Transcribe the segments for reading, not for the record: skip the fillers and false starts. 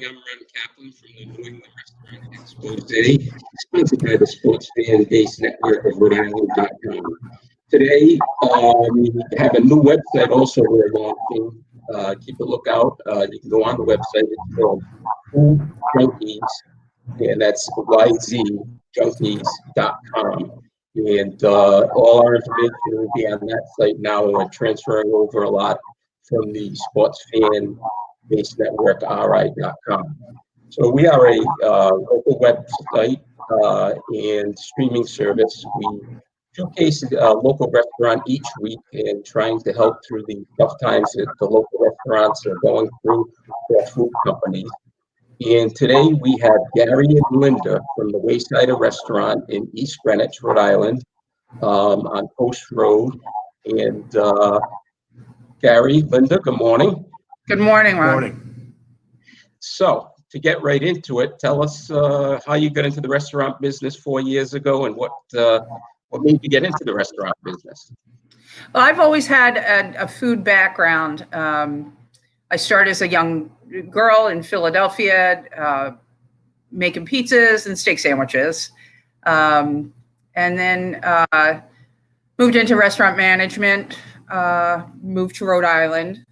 morning. I'm Ron Kaplan from the New England Restaurant Expo today, sponsored by the sports fan-based network of Rhode Island.com. Today, we have a new website also we're launching. Keep a lookout. You can go on the website. It's called Food Junkies, and that's yzjunkies.com. And all our information will be on that site now. We're transferring over a lot from the sports fan-based network, ri.com. So we are a local website and streaming service. We showcase a local restaurant each week and trying to help through the tough times that the local restaurants are going through for food companies. And today we have Gary and Linda from the Wayside Restaurant in East Greenwich, Rhode Island, on Post Road. And Gary, Linda, good morning. Good morning, Ron. Morning. So to get right into it, tell us how you got into the restaurant business 4 years ago and what made you get into the restaurant business? Well, I've always had a food background. I started as a young girl in Philadelphia, making pizzas and steak sandwiches. And then moved into restaurant management, moved to Rhode Island.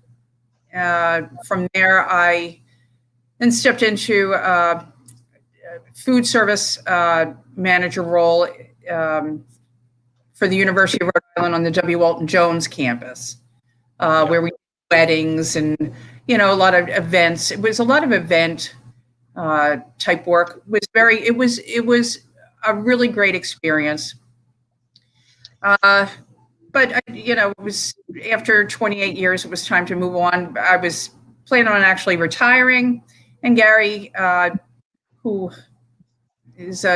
From there, I then stepped into food service manager role for the University of Rhode Island on the W. Walton Jones campus, where we did weddings and, a lot of events. It was a lot of event type work. It was a really great experience. But it was after 28 years, it was time to move on. I was planning on actually retiring, and Gary, who is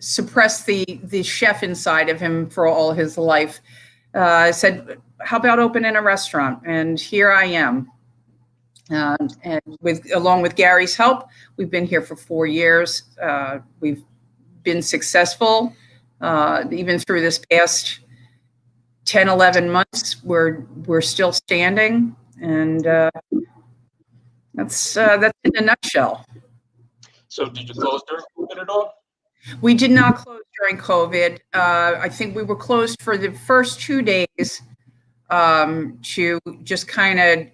suppressed the chef inside of him for all his life, said, "How about opening a restaurant?" And here I am. And along with Gary's help, we've been here for 4 years. We've been successful, even through this past 10, 11 months. We're still standing, and that's in a nutshell. So did you close during COVID at all? We did not close during COVID. I think we were closed for the first 2 days to just kind of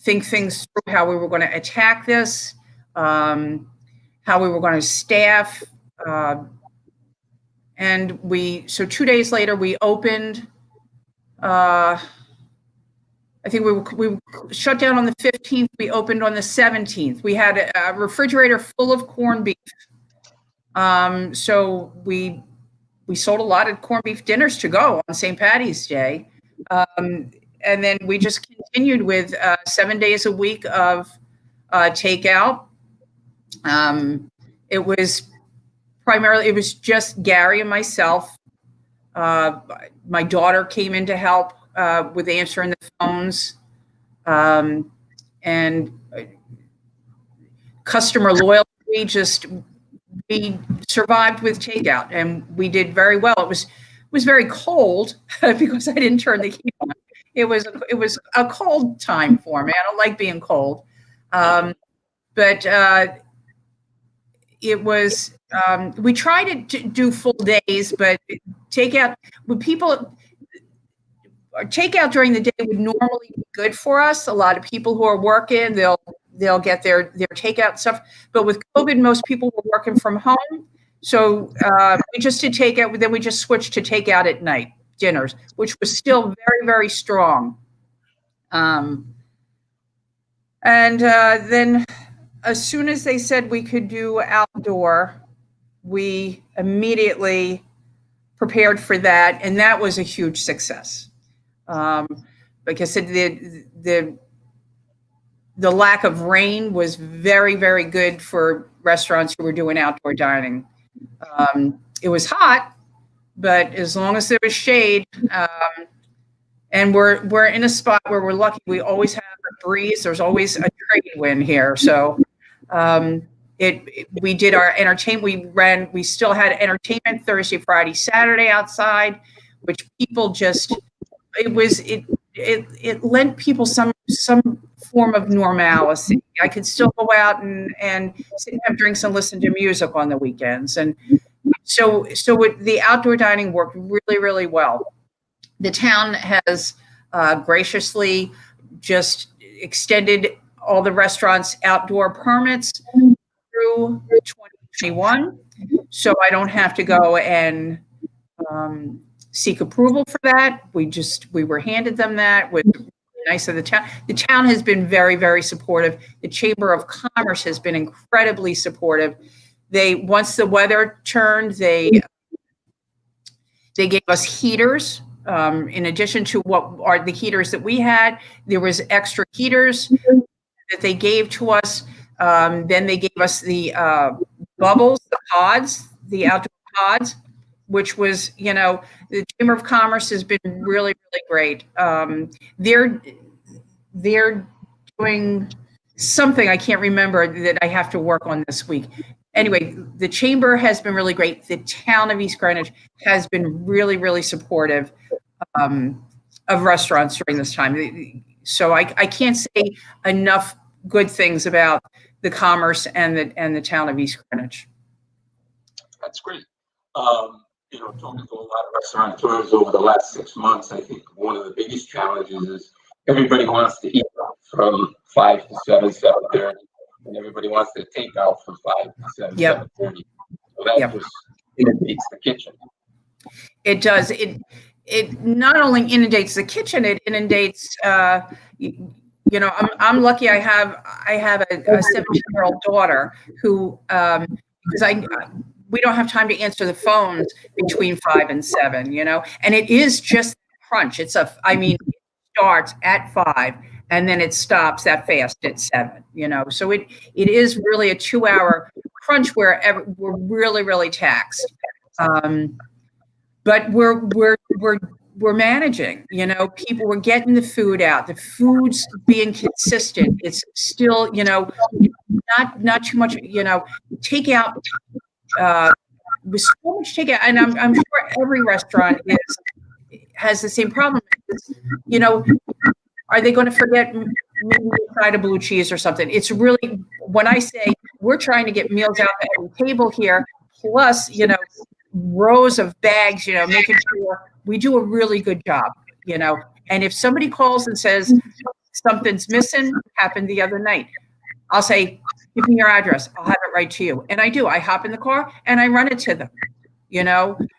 think things through, how we were going to attack this, how we were going to staff. And so 2 days later, we opened. I think we shut down on the 15th. We opened on the 17th. We had a refrigerator full of corned beef. So we sold a lot of corned beef dinners to go on St. Patty's Day. And then we just continued with 7 days a week of takeout. It was just Gary and myself. My daughter came in to help with answering the phones, and customer loyalty. We survived with takeout, and we did very well. It was very cold because I didn't turn the heat on. It was a cold time for me. I don't like being cold, but it was. We tried to do full days, but takeout during the day would normally be good for us. A lot of people who are working, they'll get their takeout stuff. But with COVID, most people were working from home. So we just did takeout. Then we just switched to takeout at night dinners, which was still very, very strong. And then as soon as they said we could do outdoor, we immediately prepared for that. And that was a huge success. Like I said, the lack of rain was very, very good for restaurants who were doing outdoor dining. It was hot, but as long as there was shade, and we're in a spot where we're lucky. We always have a breeze. There's always a trade wind here. So we did our entertainment. We still had entertainment Thursday, Friday, Saturday outside, which people just. It lent people some form of normalcy. I could still go out and sit and have drinks and listen to music on the weekends. And so the outdoor dining worked really, really well. The town has graciously just extended all the restaurants' outdoor permits through 2021. So I don't have to go and seek approval for that. We were handed them that with nice of the town. The town has been very, very supportive. The Chamber of Commerce has been incredibly supportive. Once the weather turned, they gave us heaters. In addition to what are the heaters that we had, there was extra heaters that they gave to us. Then they gave us the bubbles, the pods, the outdoor pods, which was, the Chamber of Commerce has been really, really great. They're doing something I can't remember that I have to work on this week. Anyway, the Chamber has been really great. The town of East Greenwich has been really, really supportive of restaurants during this time. So I can't say enough good things about the commerce and the town of East Greenwich. That's great. Talking to a lot of restaurateurs over the last 6 months, I think one of the biggest challenges is everybody wants to eat from 5 to 7, 7:30, and everybody wants to take out from 5 to 7, 7:30. So that just inundates the kitchen. It does. It not only inundates the kitchen, it inundates. I'm lucky. I have a 17-year-old daughter who, because we don't have time to answer the phones between 5 and 7, and it is just crunch. It starts at 5 and then it stops that fast at 7, so it is really a 2-hour crunch where we're really, really taxed. But we're managing, people were getting the food out, the food's being consistent. It's still, not too much, takeout. With so much takeout, and I'm sure every restaurant has the same problem. Are they going to forget maybe a side of blue cheese or something? It's really, when I say we're trying to get meals out at every table here, plus rows of bags, making sure we do a really good job, and if somebody calls and says something's missing, happened the other night, I'll say, give me your address. I'll have it right to you. And I do. I hop in the car and I run it to them,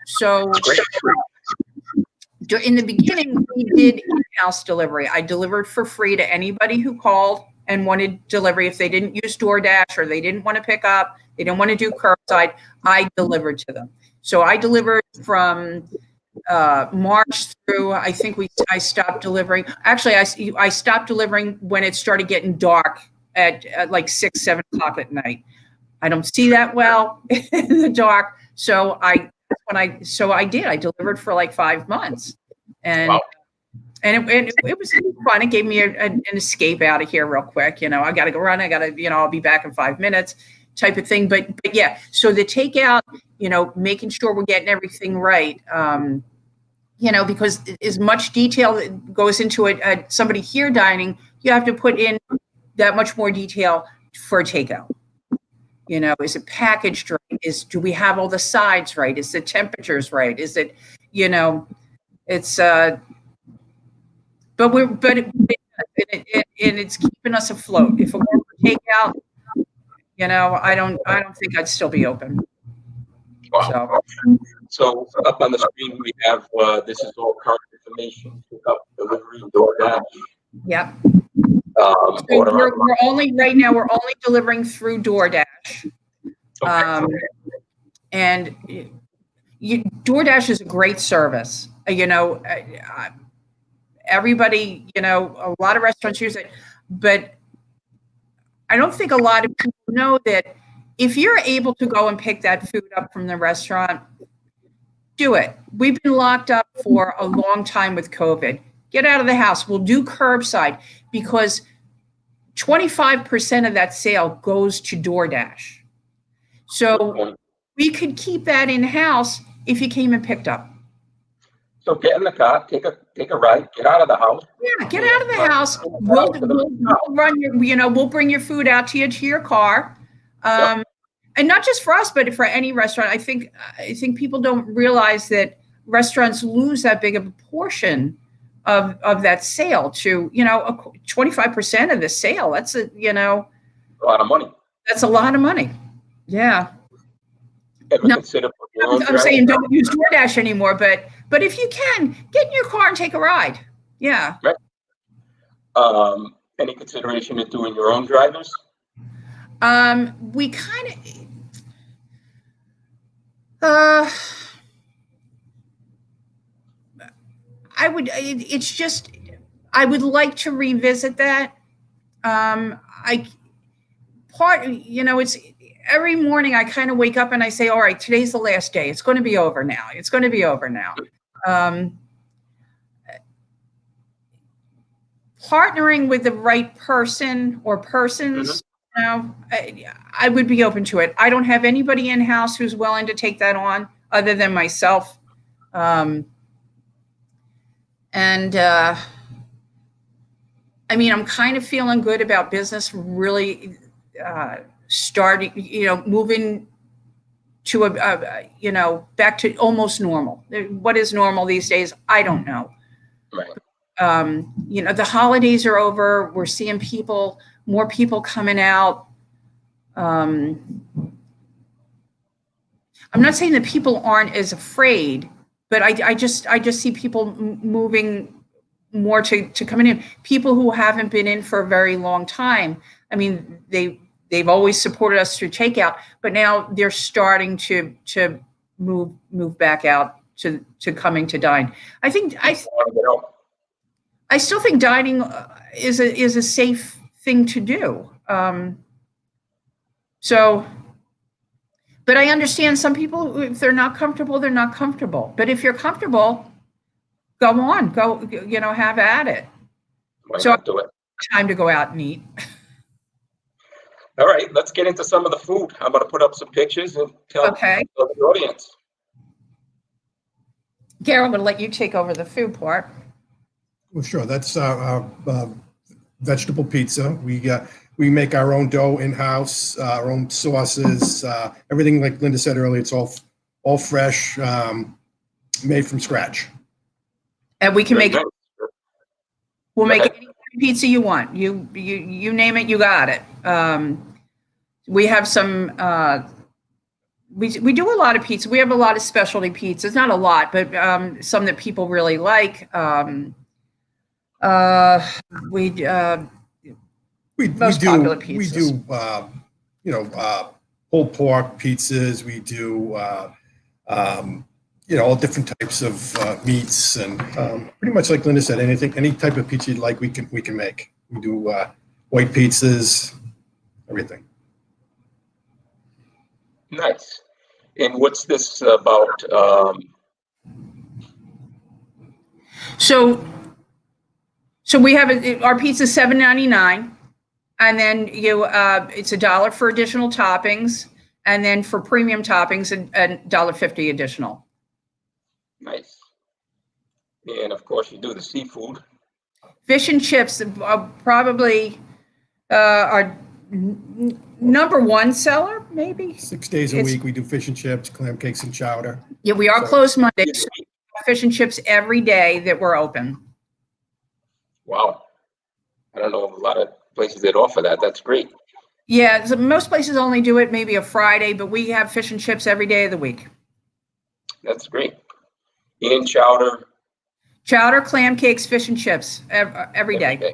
So in the beginning, we did in-house delivery. I delivered for free to anybody who called and wanted delivery. If they didn't use DoorDash or they didn't want to pick up, they didn't want to do curbside, I delivered to them. So I delivered from March through, I think I stopped delivering. Actually, I stopped delivering when it started getting dark at like 6, 7 o'clock at night. I don't see that well in the dark. So I did. I delivered for like 5 months, and wow. and it was fun. It gave me an escape out of here real quick. I got to go run. I got to, I'll be back in 5 minutes, type of thing. But yeah. So the takeout, making sure we're getting everything right. Because as much detail that goes into it, somebody here dining, you have to put in that much more detail for a takeout. Is it packaged right? Do we have all the sides right? Is the temperatures right? Is it, it's, but it's keeping us afloat. If it weren't for takeout, I don't think I'd still be open. Wow. So up on the screen we have this is all current information: pickup, delivery, DoorDash. Yep. We're only delivering through DoorDash. Okay. And DoorDash is a great service. Everybody, a lot of restaurants use it, but I don't think a lot of people know that if you're able to go and pick that food up from the restaurant, do it. We've been locked up for a long time with COVID. Get out of the house. We'll do curbside, because 25% of that sale goes to DoorDash. So we could keep that in-house if you came and picked up. So get in the car, take a ride, get out of the house. Yeah, get out of the house. We'll run your, we'll bring your food out to your car. Yep. And not just for us, but for any restaurant. I think people don't realize that restaurants lose that big of a portion of that sale to, 25% of the sale. That's A lot of money. That's a lot of money. Yeah. Ever No, consider putting your own I'm saying don't use DoorDash anymore, but if you can, get in your car and take a ride. Yeah. Right. Any consideration of doing your own drivers? We kind of, I would like to revisit that. It's every morning I kind of wake up and I say, all right, today's the last day. It's going to be over now. It's going to be over now. Partnering with the right person or persons, I would be open to it. I don't have anybody in-house who's willing to take that on other than myself. I'm kind of feeling good about business really starting, moving to back to almost normal. What is normal these days? I don't know. Right. The holidays are over. We're seeing more people coming out. I'm not saying that people aren't as afraid, but I just see people moving more to coming in. People who haven't been in for a very long time. I mean, they've always supported us through takeout, but now they're starting to move back out to coming to dine. I still think dining is a safe thing to do. But I understand some people, if they're not comfortable, they're not comfortable. But if you're comfortable, go on, have at it. Why not do it? Time to go out and eat. All right, let's get into some of the food. I'm going to put up some pictures and tell the audience. Gary, I'm going to let you take over the food part. Well, sure. That's vegetable pizza. We make our own dough in-house, our own sauces, everything like Linda said earlier. It's all fresh, made from scratch. And we can make it. We'll make any pizza you want. You name it, you got it. We have some. We do a lot of pizza. We have a lot of specialty pizzas. Not a lot, but some that people really like. We do pulled pork pizzas. We do all different types of meats, and pretty much like Linda said, any type of pizza you'd like, we can make. We do white pizzas, everything. Nice. And what's this about? So we have our pizza $7.99, and then it's $1 for additional toppings, and then for premium toppings, $1.50 additional. Nice. And of course, you do the seafood. Fish and chips are probably our number one seller, maybe. 6 days a week, we do fish and chips, clam cakes, and chowder. Yeah, we are closed Monday. So fish and chips every day that we're open. Wow. I don't know a lot of places that offer that. That's great. Yeah, so most places only do it maybe a Friday, but we have fish and chips every day of the week. That's great. And chowder. Chowder, clam cakes, fish and chips every day.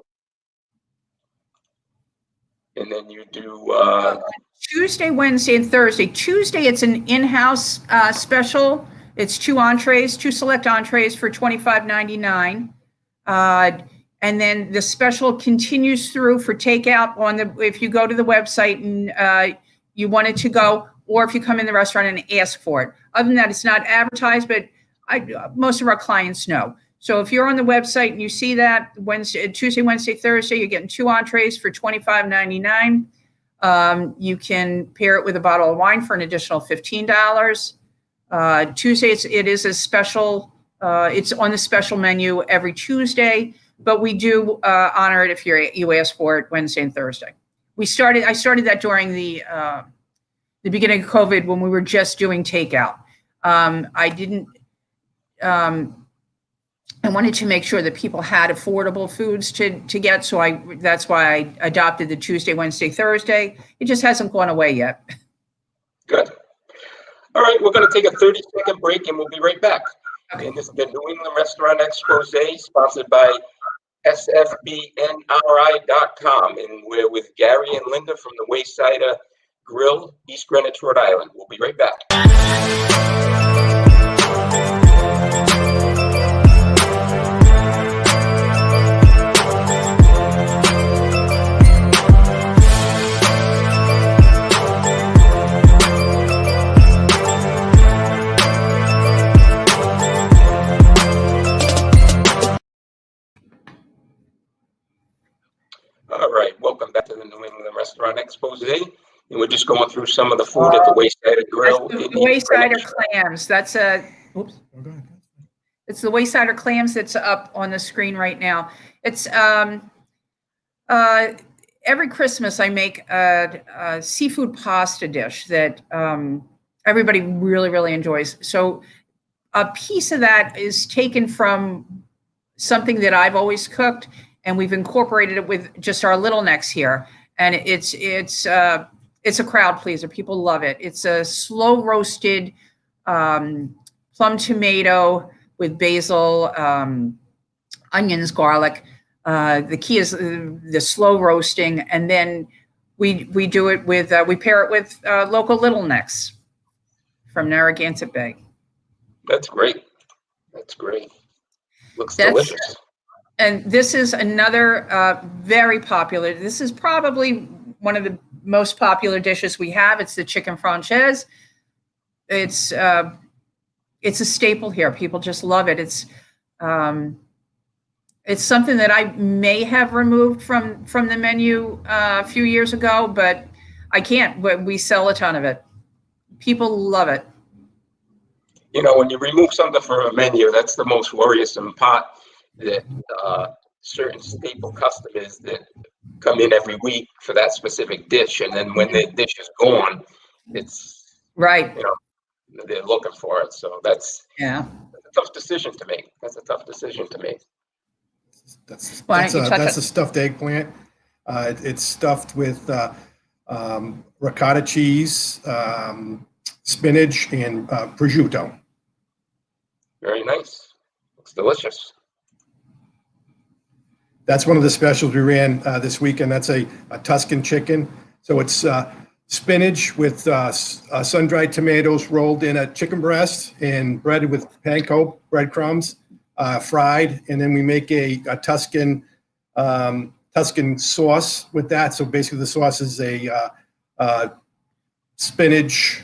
And then you do Tuesday, Wednesday, and Thursday. Tuesday, it's an in-house special. It's two select entrees for $25.99. And then the special continues through for takeout if you go to the website and you want it to go, or if you come in the restaurant and ask for it. Other than that, it's not advertised, but most of our clients know. So if you're on the website and you see that Tuesday, Wednesday, Thursday, you're getting two entrees for $25.99. You can pair it with a bottle of wine for an additional $15. Tuesday, it is a special It's on the special menu every Tuesday, but we do honor it if you ask for it Wednesday and Thursday. I started that during the beginning of COVID when we were just doing takeout. I didn't. I wanted to make sure that people had affordable foods to get, so that's why I adopted the Tuesday, Wednesday, Thursday. It just hasn't gone away yet. Good. All right, we're going to take a 30-second break, and we'll be right back. Okay. And this is the New England Restaurant Expose, sponsored by sfbnri.com, and we're with Gary and Linda from the Waysider Grill, East Greenwich, Rhode Island. We'll be right back. All right, welcome back to the New England Restaurant Expose, and we're just going through some of the food at the Waysider Grill. The Waysider clams. That's it's the Waysider clams that's up on the screen right now. It's every Christmas I make a seafood pasta dish that everybody really, really enjoys. So a piece of that is taken from something that I've always cooked, and we've incorporated it with just our little necks here. And it's a crowd pleaser. People love it. It's a slow roasted plum tomato with basil, onions, garlic. The key is the slow roasting, and then we do it with we pair it with local little necks from Narragansett Bay. That's great. That's great. Looks delicious. And this is another very popular. This is probably one of the most popular dishes we have. It's the chicken francaise. It's a staple here. People just love it. It's something that I may have removed from the menu a few years ago, but I can't. But we sell a ton of it. People love it. You know, when you remove something from a menu, that's the most worrisome part. That certain staple customers that come in every week for that specific dish, and then when the dish is gone, it's right. You know, they're looking for it. So that's a tough decision to make. That's a stuffed eggplant. It's stuffed with ricotta cheese, spinach, and prosciutto. Very nice. Looks delicious. That's one of the specials we ran this weekend. That's a Tuscan chicken. So it's spinach with sun-dried tomatoes rolled in a chicken breast and breaded with panko breadcrumbs, fried. And then we make a Tuscan sauce with that. So basically the sauce is a spinach,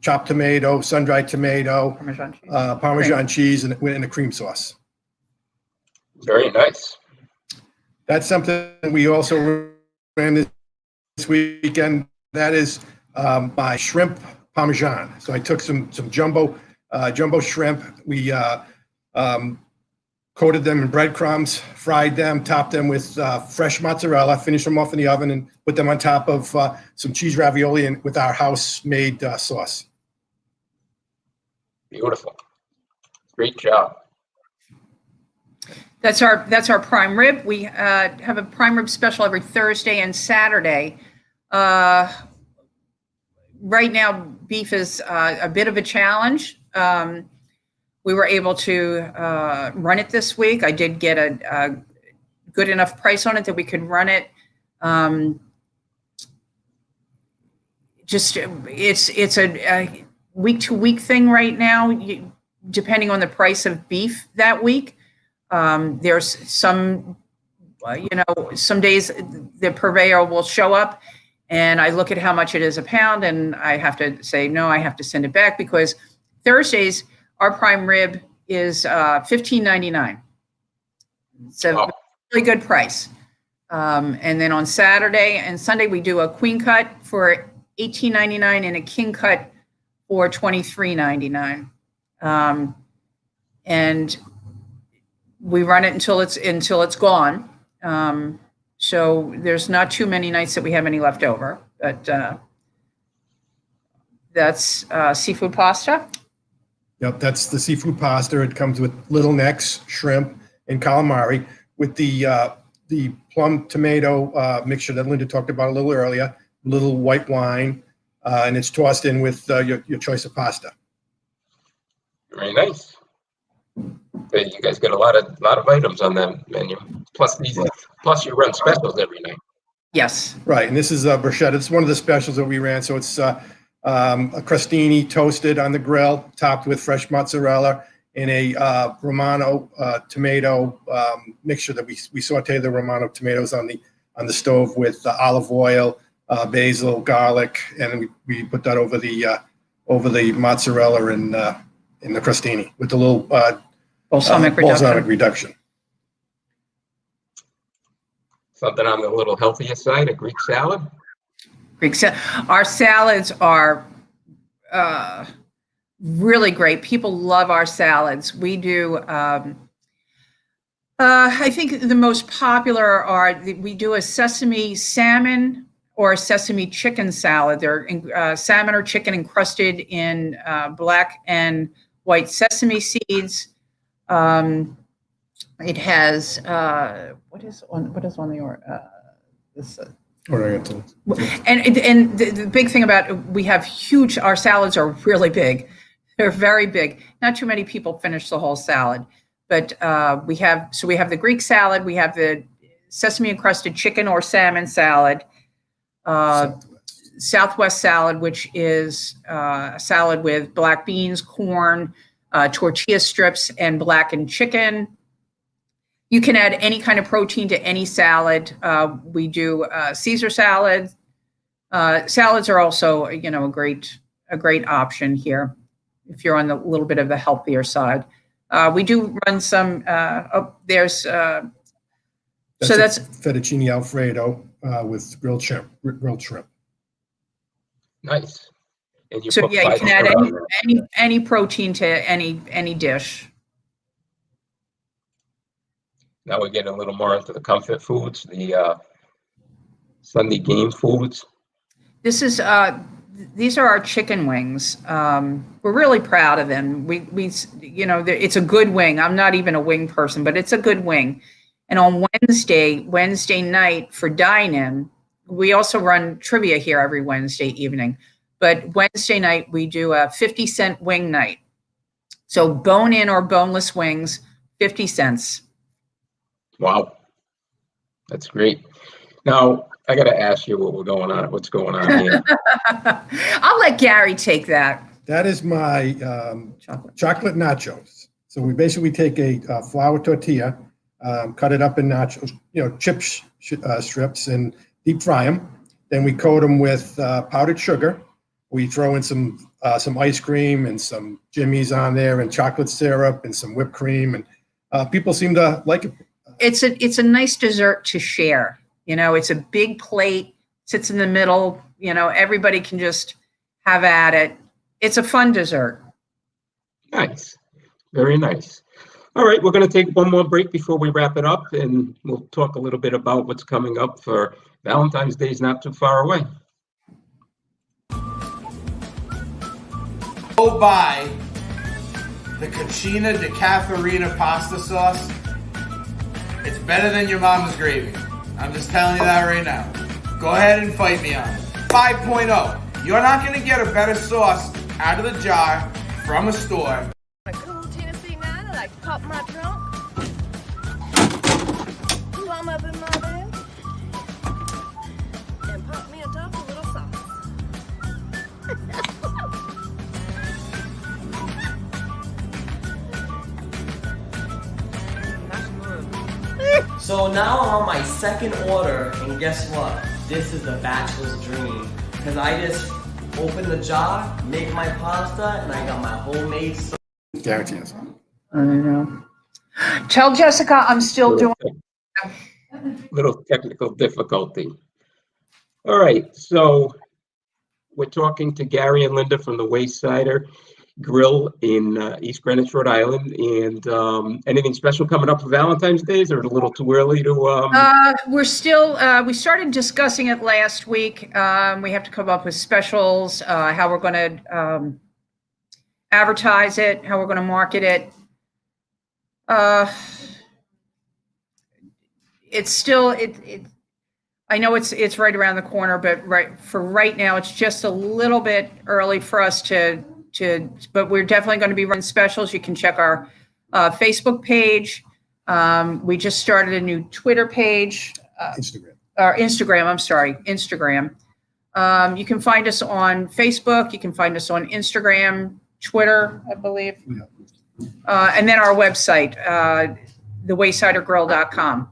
chopped tomato, sun-dried tomato, Parmesan cheese, and a cream sauce. Very nice. That's something we also ran this weekend. That is my shrimp Parmesan. So I took some jumbo shrimp. We coated them in breadcrumbs, fried them, topped them with fresh mozzarella, finished them off in the oven, and put them on top of some cheese ravioli and with our house-made sauce. Beautiful. Great job. That's our prime rib. We have a prime rib special every Thursday and Saturday. Right now, beef is a bit of a challenge. We were able to run it this week. I did get a good enough price on it that we could run it. It's a week-to-week thing right now, depending on the price of beef that week. There's some days the purveyor will show up and I look at how much it is a pound and I have to say, no, I have to send it back, because Thursdays, our prime rib is $15.99. It's a really good price. And then on Saturday and Sunday, we do a queen cut for $18.99 and a king cut for $23.99. and we run it until it's gone. So there's not too many nights that we have any left over, but that's seafood pasta. Yep, that's the seafood pasta. It comes with little necks, shrimp, and calamari with the plum tomato mixture that Linda talked about a little earlier, little white wine, and it's tossed in with your choice of pasta. Very nice. But you guys got a lot of items on that menu. Plus you run specials every night. Yes. Right, and this is bruschetta. It's one of the specials that we ran. So it's a crostini toasted on the grill, topped with fresh mozzarella, and a Romano tomato mixture that we saute the Romano tomatoes on the stove with olive oil, basil, garlic, and then we put that over the mozzarella and the crostini with a little balsamic reduction. Something on the little healthier side, a Greek salad. Our salads are really great. People love our salads. We do. I think the most popular we do a sesame salmon or a sesame chicken salad. They're salmon or chicken encrusted in black and white sesame seeds. It has what is on the this. And the big thing about our salads are really big. They're very big. Not too many people finish the whole salad, but we have the Greek salad, we have the sesame encrusted chicken or salmon salad, Southwest salad, which is a salad with black beans, corn, tortilla strips, and blackened chicken. You can add any kind of protein to any salad. We do Caesar salad. Salads are also, a great option here if you're on a little bit of the healthier side. We do run some. That's fettuccine Alfredo with grilled shrimp. Nice. And you can add any protein to any dish. Now we're getting a little more into the comfort foods, the Sunday game foods. These are our chicken wings. We're really proud of them. It's a good wing. I'm not even a wing person, but it's a good wing. And on Wednesday night for dine-in, we also run trivia here every Wednesday evening. But Wednesday night, we do a 50-cent wing night. So bone-in or boneless wings, 50 cents. Wow, that's great. Now I got to ask you what's going on here. I'll let Gary take that. That is my chocolate nachos. So we basically take a flour tortilla, cut it up in nachos, chip strips, and deep fry them. Then we coat them with powdered sugar. We throw in some ice cream and some jimmies on there, and chocolate syrup and some whipped cream, and people seem to like it. It's a nice dessert to share. It's a big plate, sits in the middle. Everybody can just have at it. It's a fun dessert. Nice. Very nice. All right, we're going to take one more break before we wrap it up, and we'll talk a little bit about what's coming up for Valentine's Day is not too far away. Go buy the Cucina di Caffarina pasta sauce. It's better than your mama's gravy. I'm just telling you that right now. Go ahead and fight me on it. 5.0. You're not going to get a better sauce out of the jar from a store. A cool Tennessee man, I like to pop my trunk. Plumb up in my bed. And pop me atop a little sauce. So now I'm on my second order, and guess what? This is the bachelor's dream. Because I just open the jar, make my pasta, and I got my homemade sauce. Guarantee us. I know. Tell Jessica I'm still doing. Little technical difficulty. All right, so we're talking to Gary and Linda from the Waysider. Grill in East Greenwich, Rhode Island. And anything special coming up for Valentine's Day? Or is it a little too early to? We're still, we started discussing it last week. We have to come up with specials, how we're going to advertise it, how we're going to market it. It's still, I know it's right around the corner, but right now, it's just a little bit early for us but we're definitely going to be running specials. You can check our Facebook page. We just started a new Twitter page. Instagram, I'm sorry, Instagram. You can find us on Facebook. You can find us on Instagram, Twitter, I believe. Yeah. And then our website, thewaysidergrill.com.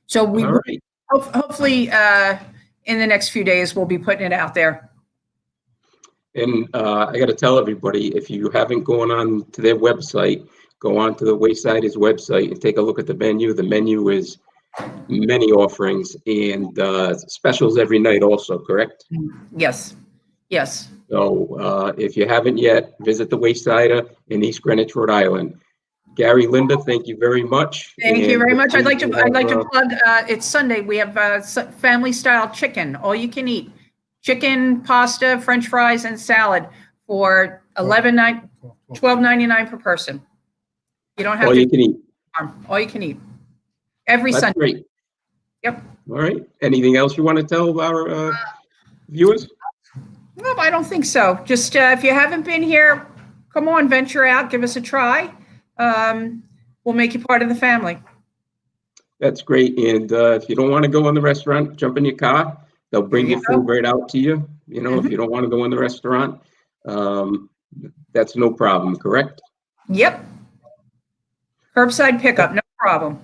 So we right. hopefully in the next few days, we'll be putting it out there. And I got to tell everybody, if you haven't gone on to their website, go on to the Waysiders website and take a look at the menu. The menu is many offerings and specials every night also, correct? Yes. Yes. So if you haven't yet, visit the Waysider in East Greenwich, Rhode Island. Gary, Linda, thank you very much. Thank you very much. I'd like to plug, it's Sunday. We have family style chicken, all you can eat. Chicken, pasta, French fries, and salad for $12.99 per person. You don't have all you can eat. All you can eat. Every That's Sunday. Great. Yep. All right. Anything else you want to tell our viewers? No, I don't think so. Just if you haven't been here, come on, venture out, give us a try. We'll make you part of the family. That's great. And if you don't want to go in the restaurant, jump in your car. They'll bring your food right out to you. You know, if you don't want to go in the restaurant, that's no problem, correct? Yep. Curbside pickup, no problem.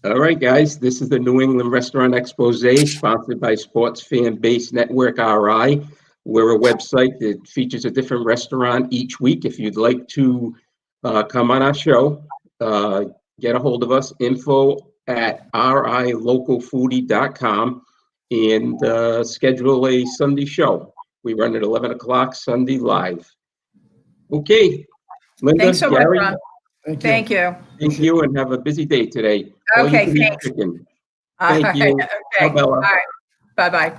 All right, guys. This is the New England Restaurant Expose, sponsored by Sports Fan Base Network RI. We're a website that features a different restaurant each week. If you'd like to come on our show, get a hold of us, info@rilocalfoodie.com, and schedule a Sunday show. We run at 11 o'clock Sunday live. Okay. Linda, Thanks so Gary, much, Ron. Thank you. Thank you, and have a busy day today. Okay, thanks. Chicken. Thank you. Okay. Bye, Bella. All right. Bye-bye.